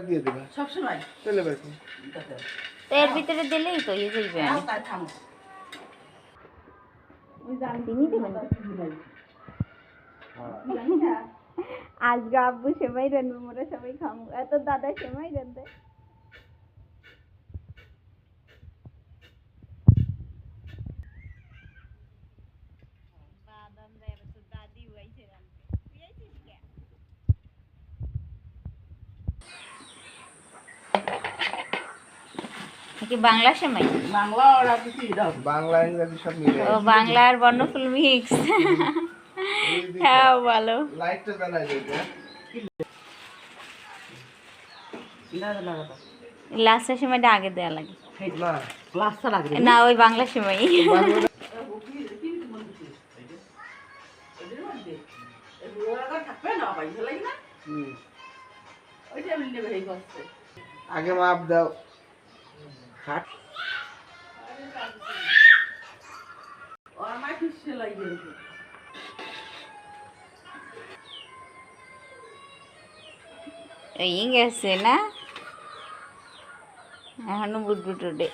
দিয়ে দিবা সব সময় তেলে বেশি তো এর ভিতরে দিলেই তো ইয়ে যাইবে চিনি দেবেন আজকে আব্বু সেমাই রান্না মোরা সবাই খামু এত দাদা সেমাই রান্ধে বাদাম দেয় তো দাদি উইছে রান্ধতে উইছিস কে কি বাংলা সেমাই বাংলা আর কি দাও বাংলা ইংরেজি সব মিলে ও বাংলা আর বর্ণফুল মিক্স হ্যাঁ ভালো লাইটটা জ্বালাই দিবে লাস্টের সময়টা আগে দেয়া লাগে না ক্লাসটা লাগে না ওই বাংলা সেমাই আগে মাপ দাও কাট এই গেছে না এখনো বুটবুট উঠে